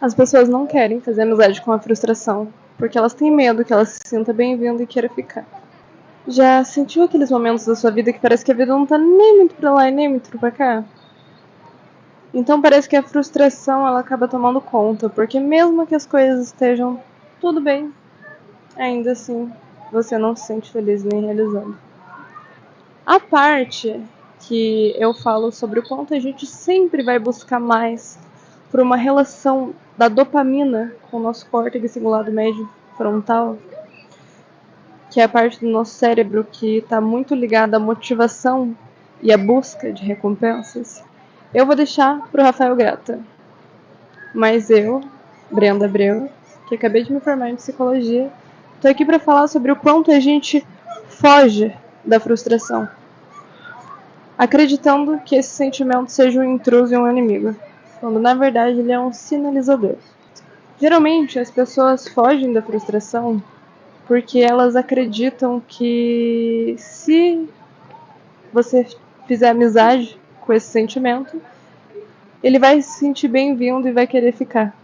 As pessoas não querem fazer amizade com a frustração, porque elas têm medo que ela se sinta bem-vinda e queira ficar. Já sentiu aqueles momentos da sua vida que parece que a vida não tá nem muito pra lá e nem muito pra cá? Então parece que a frustração ela acaba tomando conta, porque mesmo que as coisas estejam tudo bem, ainda assim você não se sente feliz nem realizado. A parte que eu falo sobre o quanto a gente sempre vai buscar mais por uma relação da dopamina com o nosso córtex cingulado médio frontal, que é a parte do nosso cérebro que está muito ligada à motivação e à busca de recompensas, eu vou deixar para o Rafael Grata. Mas eu, Brenda Abreu, que acabei de me formar em psicologia, estou aqui para falar sobre o quanto a gente foge da frustração, acreditando que esse sentimento seja um intruso e um inimigo, quando na verdade ele é um sinalizador. Geralmente as pessoas fogem da frustração porque elas acreditam que se você fizer amizade com esse sentimento, ele vai se sentir bem-vindo e vai querer ficar.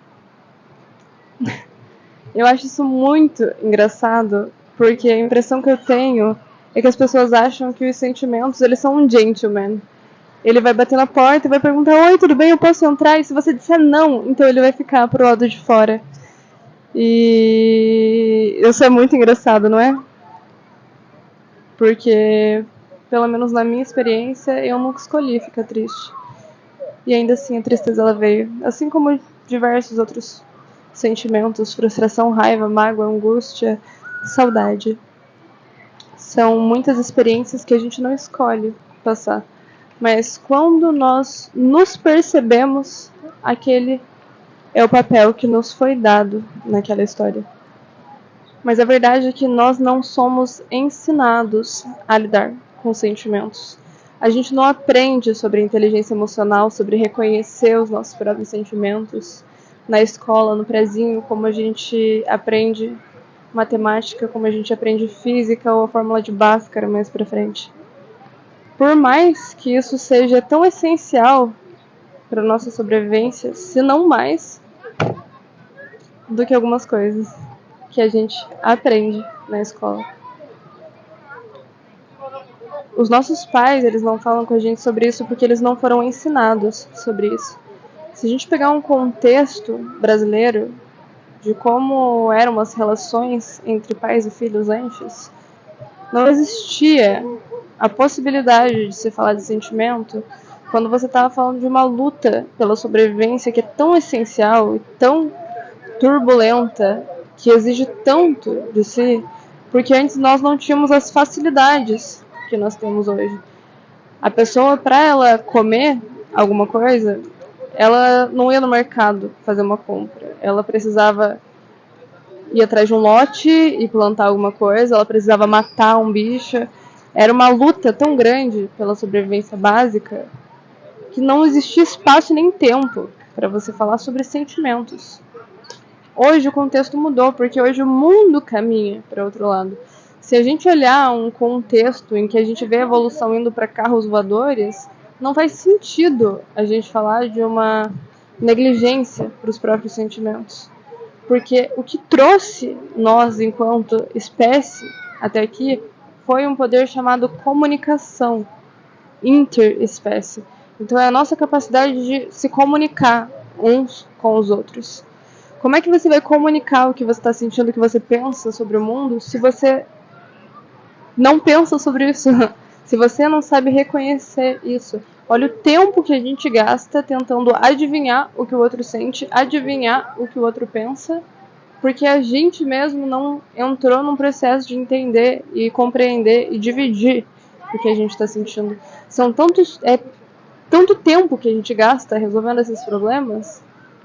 Eu acho isso muito engraçado, porque a impressão que eu tenho é que as pessoas acham que os sentimentos, eles são um gentleman. Ele vai bater na porta e vai perguntar: oi, tudo bem, eu posso entrar? E se você disser não, então ele vai ficar pro lado de fora. E isso é muito engraçado, não é? Porque, pelo menos na minha experiência, eu nunca escolhi ficar triste. E ainda assim a tristeza ela veio. Assim como diversos outros sentimentos, frustração, raiva, mágoa, angústia, saudade. São muitas experiências que a gente não escolhe passar. Mas quando nós nos percebemos, aquele é o papel que nos foi dado naquela história. Mas a verdade é que nós não somos ensinados a lidar com sentimentos. A gente não aprende sobre inteligência emocional, sobre reconhecer os nossos próprios sentimentos na escola, no prezinho, como a gente aprende matemática, como a gente aprende física ou a fórmula de Bhaskara mais pra frente. Por mais que isso seja tão essencial para nossa sobrevivência, se não mais do que algumas coisas que a gente aprende na escola. Os nossos pais, eles não falam com a gente sobre isso porque eles não foram ensinados sobre isso. Se a gente pegar um contexto brasileiro de como eram as relações entre pais e filhos antes, não existia a possibilidade de se falar de sentimento quando você estava falando de uma luta pela sobrevivência que é tão essencial e tão turbulenta, que exige tanto de si, porque antes nós não tínhamos as facilidades que nós temos hoje. A pessoa, para ela comer alguma coisa, ela não ia no mercado fazer uma compra. Ela precisava ir atrás de um lote e plantar alguma coisa, ela precisava matar um bicho. Era uma luta tão grande pela sobrevivência básica que não existia espaço nem tempo para você falar sobre sentimentos. Hoje o contexto mudou, porque hoje o mundo caminha para outro lado. Se a gente olhar um contexto em que a gente vê a evolução indo para carros voadores, não faz sentido a gente falar de uma negligência para os próprios sentimentos. Porque o que trouxe nós, enquanto espécie, até aqui, foi um poder chamado comunicação interespécie. Então é a nossa capacidade de se comunicar uns com os outros. Como é que você vai comunicar o que você está sentindo, o que você pensa sobre o mundo, se você não pensa sobre isso? Se você não sabe reconhecer isso? Olha o tempo que a gente gasta tentando adivinhar o que o outro sente, adivinhar o que o outro pensa, porque a gente mesmo não entrou num processo de entender e compreender e dividir o que a gente está sentindo. São tanto tempo que a gente gasta resolvendo esses problemas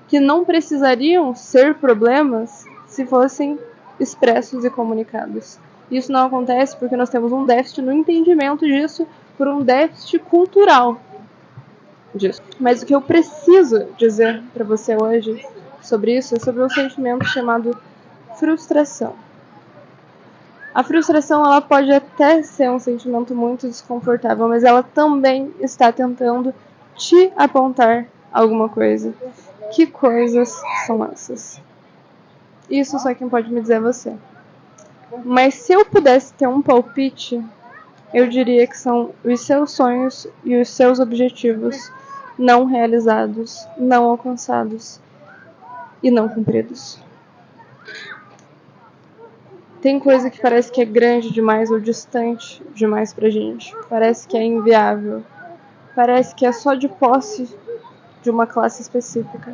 que não precisariam ser problemas se fossem expressos e comunicados. Isso não acontece porque nós temos um déficit no entendimento disso por um déficit cultural disso. Mas o que eu preciso dizer para você hoje sobre isso é sobre um sentimento chamado frustração. A frustração ela pode até ser um sentimento muito desconfortável, mas ela também está tentando te apontar alguma coisa. Que coisas são essas? Isso só quem pode me dizer é você. Mas se eu pudesse ter um palpite, eu diria que são os seus sonhos e os seus objetivos não realizados, não alcançados e não cumpridos. Tem coisa que parece que é grande demais ou distante demais pra gente. Parece que é inviável. Parece que é só de posse de uma classe específica.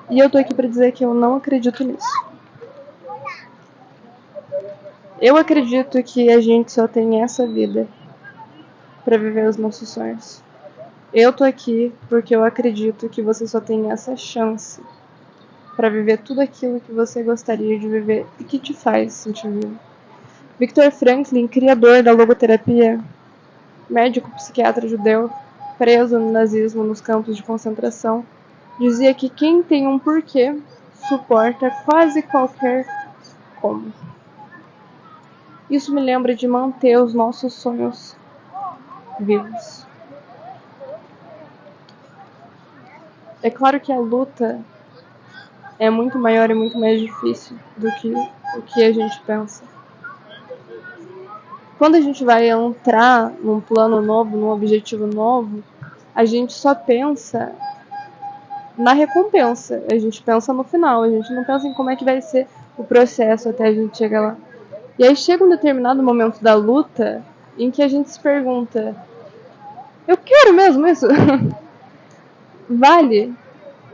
E eu tô aqui pra dizer que eu não acredito nisso. Eu acredito que a gente só tem essa vida pra viver os nossos sonhos. Eu tô aqui porque eu acredito que você só tem essa chance pra viver tudo aquilo que você gostaria de viver e que te faz sentir vivo. Viktor Franklin, criador da logoterapia, médico psiquiatra judeu, preso no nazismo nos campos de concentração, dizia que quem tem um porquê suporta quase qualquer como. Isso me lembra de manter os nossos sonhos vivos. É claro que a luta é muito maior e muito mais difícil do que o que a gente pensa. Quando a gente vai entrar num plano novo, num objetivo novo, a gente só pensa na recompensa, a gente pensa no final, a gente não pensa em como é que vai ser o processo até a gente chegar lá. E aí chega um determinado momento da luta em que a gente se pergunta: eu quero mesmo isso? Vale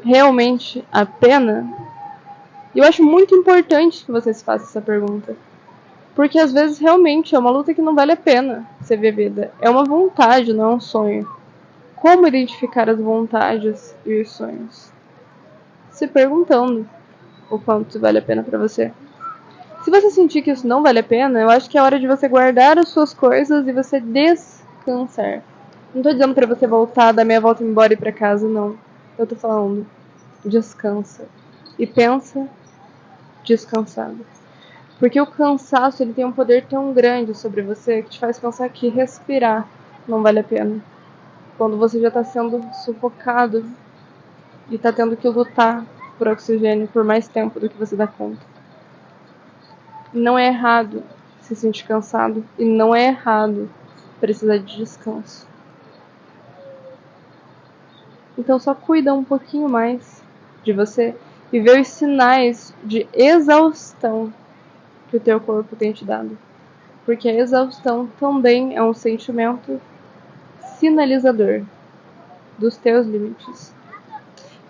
realmente a pena? E eu acho muito importante que você se faça essa pergunta. Porque às vezes realmente é uma luta que não vale a pena ser vivida. É uma vontade, não é um sonho. Como identificar as vontades e os sonhos? Se perguntando o quanto vale a pena pra você. Se você sentir que isso não vale a pena, eu acho que é hora de você guardar as suas coisas e você descansar. Não tô dizendo pra você voltar, dar meia volta e ir embora e ir pra casa, não. Eu tô falando, descansa. E pensa descansado. Porque o cansaço, ele tem um poder tão grande sobre você que te faz pensar que respirar não vale a pena. Quando você já tá sendo sufocado e tá tendo que lutar por oxigênio por mais tempo do que você dá conta. Não é errado se sentir cansado e não é errado precisar de descanso. Então só cuida um pouquinho mais de você e vê os sinais de exaustão que o teu corpo tem te dado. Porque a exaustão também é um sentimento sinalizador dos teus limites.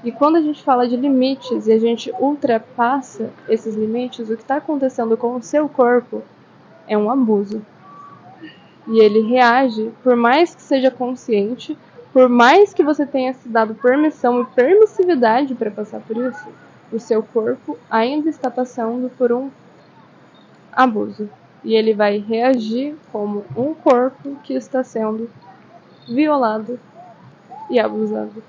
E quando a gente fala de limites e a gente ultrapassa esses limites, o que está acontecendo com o seu corpo é um abuso. E ele reage, por mais que seja consciente, por mais que você tenha se dado permissão e permissividade para passar por isso, o seu corpo ainda está passando por um abuso. E ele vai reagir como um corpo que está sendo violado e abusado.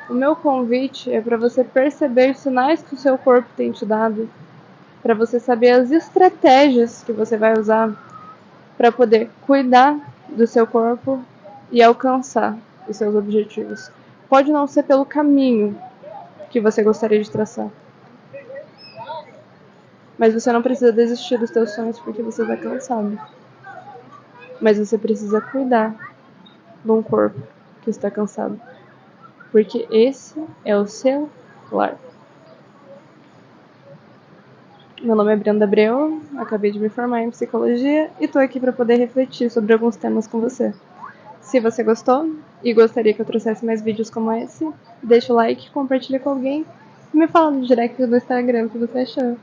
O meu convite é para você perceber os sinais que o seu corpo tem te dado, para você saber as estratégias que você vai usar para poder cuidar do seu corpo e alcançar os seus objetivos. Pode não ser pelo caminho que você gostaria de traçar, mas você não precisa desistir dos seus sonhos porque você está cansado. Mas você precisa cuidar de um corpo que está cansado, porque esse é o seu lar. Meu nome é Brenda Abreu, acabei de me formar em psicologia e estou aqui para poder refletir sobre alguns temas com você. Se você gostou e gostaria que eu trouxesse mais vídeos como esse, deixa o like, compartilha com alguém e me fala no direct do Instagram o que você achou.